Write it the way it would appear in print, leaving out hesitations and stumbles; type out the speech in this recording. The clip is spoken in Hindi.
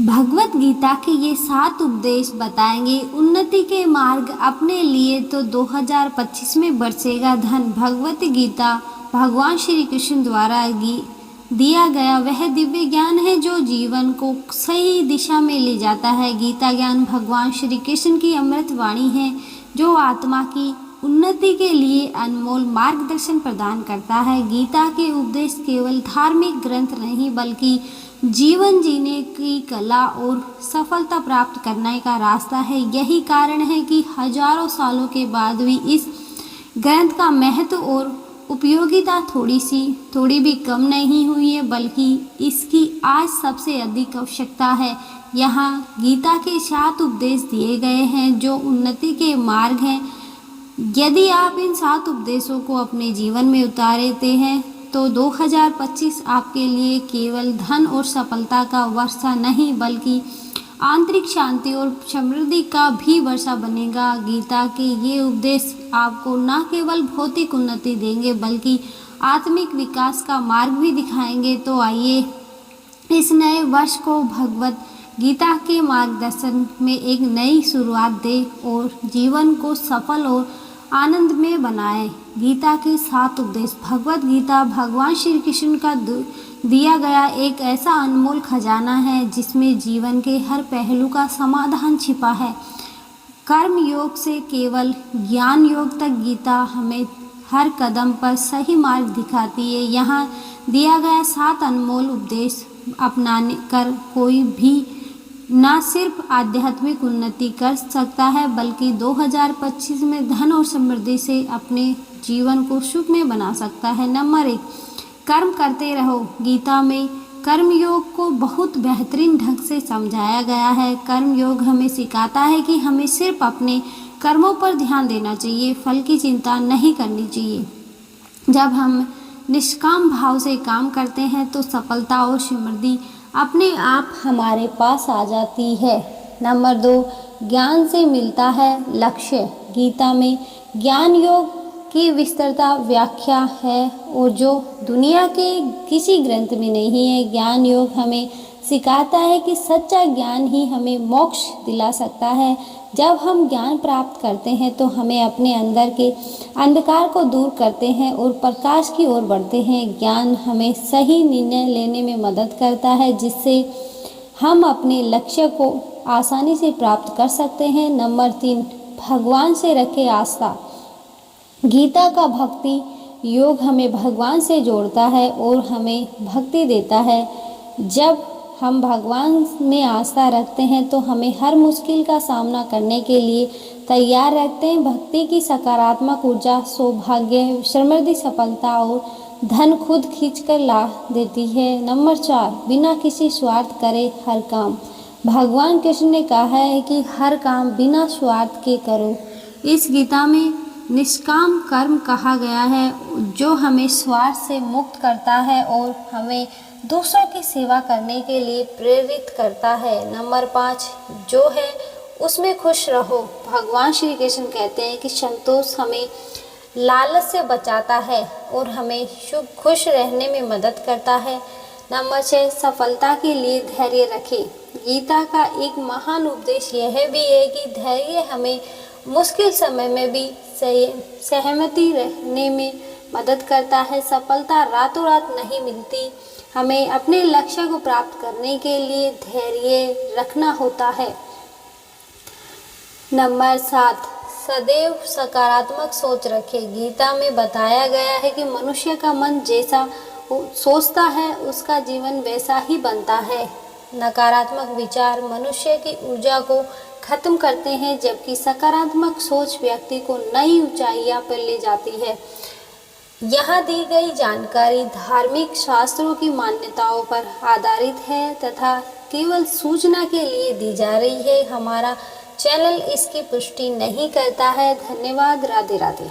भगवत गीता के ये 7 उपदेश बताएंगे उन्नति के मार्ग अपने लिए तो 2025 में बरसेगा धन। भगवत गीता भगवान श्री कृष्ण द्वारा दिया गया वह दिव्य ज्ञान है जो जीवन को सही दिशा में ले जाता है। गीता ज्ञान भगवान श्री कृष्ण की अमृत वाणी है जो आत्मा की उन्नति के लिए अनमोल मार्गदर्शन प्रदान करता है। गीता के उपदेश केवल धार्मिक ग्रंथ नहीं बल्कि जीवन जीने की कला और सफलता प्राप्त करने का रास्ता है। यही कारण है कि हजारों सालों के बाद भी इस ग्रंथ का महत्व और उपयोगिता थोड़ी भी कम नहीं हुई है, बल्कि इसकी आज सबसे अधिक आवश्यकता है। यहाँ गीता के 7 उपदेश दिए गए हैं जो उन्नति के मार्ग हैं। यदि आप इन 7 उपदेशों को अपने जीवन में उतारते हैं तो 2025 आपके लिए केवल धन और सफलता का वर्षा नहीं बल्कि आंतरिक शांति और समृद्धि का भी वर्षा बनेगा। गीता के ये उपदेश आपको न केवल भौतिक उन्नति देंगे बल्कि आत्मिक विकास का मार्ग भी दिखाएंगे। तो आइए इस नए वर्ष को भगवत गीता के मार्गदर्शन में एक नई शुरुआत दे और जीवन को सफल और आनंद में बनाए। गीता के 7 उपदेश। भगवत गीता भगवान श्री कृष्ण का दिया गया एक ऐसा अनमोल खजाना है जिसमें जीवन के हर पहलू का समाधान छिपा है। कर्म योग से केवल ज्ञान योग तक गीता हमें हर कदम पर सही मार्ग दिखाती है। यहाँ दिया गया 7 अनमोल उपदेश अपनाने कर कोई भी न सिर्फ आध्यात्मिक उन्नति कर सकता है बल्कि 2025 में धन और समृद्धि से अपने जीवन को सुख में बना सकता है। नंबर 1, कर्म करते रहो। गीता में कर्म योग को बहुत बेहतरीन ढंग से समझाया गया है। कर्म योग हमें सिखाता है कि हमें सिर्फ अपने कर्मों पर ध्यान देना चाहिए, फल की चिंता नहीं करनी चाहिए। जब हम निष्काम भाव से काम करते हैं तो सफलता और समृद्धि अपने आप हमारे पास आ जाती है। नंबर 2, ज्ञान से मिलता है लक्ष्य। गीता में ज्ञान योग की विस्तृत व्याख्या है और जो दुनिया के किसी ग्रंथ में नहीं है। ज्ञान योग हमें सिखाता है कि सच्चा ज्ञान ही हमें मोक्ष दिला सकता है। जब हम ज्ञान प्राप्त करते हैं तो हमें अपने अंदर के अंधकार को दूर करते हैं और प्रकाश की ओर बढ़ते हैं। ज्ञान हमें सही निर्णय लेने में मदद करता है जिससे हम अपने लक्ष्य को आसानी से प्राप्त कर सकते हैं। नंबर 3, भगवान से रखें आस्था। गीता का भक्ति योग हमें भगवान से जोड़ता है और हमें भक्ति देता है। जब हम भगवान में आस्था रखते हैं तो हमें हर मुश्किल का सामना करने के लिए तैयार रहते हैं। भक्ति की सकारात्मक ऊर्जा सौभाग्य, समृद्धि, सफलता और धन खुद खींचकर ला देती है। नंबर 4, बिना किसी स्वार्थ करे हर काम। भगवान कृष्ण ने कहा है कि हर काम बिना स्वार्थ के करो। इस गीता में निष्काम कर्म कहा गया है जो हमें स्वार्थ से मुक्त करता है और हमें दूसरों की सेवा करने के लिए प्रेरित करता है। नंबर 5, जो है उसमें खुश रहो। भगवान श्री कृष्ण कहते हैं कि संतोष हमें लालच से बचाता है और हमें खुश रहने में मदद करता है। नंबर 6, सफलता के लिए धैर्य रखें। गीता का एक महान उपदेश यह भी है कि धैर्य हमें मुश्किल समय में भी सहमति रहने में मदद करता है। सफलता रातों रात नहीं मिलती, हमें अपने लक्ष्य को प्राप्त करने के लिए धैर्य रखना होता है। नंबर 7, सदैव सकारात्मक सोच रखें। गीता में बताया गया है कि मनुष्य का मन जैसा सोचता है उसका जीवन वैसा ही बनता है। नकारात्मक विचार मनुष्य की ऊर्जा को खत्म करते हैं जबकि सकारात्मक सोच व्यक्ति को नई ऊंचाइयों पर ले जाती है। यहाँ दी गई जानकारी धार्मिक शास्त्रों की मान्यताओं पर आधारित है तथा केवल सूचना के लिए दी जा रही है। हमारा चैनल इसकी पुष्टि नहीं करता है। धन्यवाद। राधे राधे।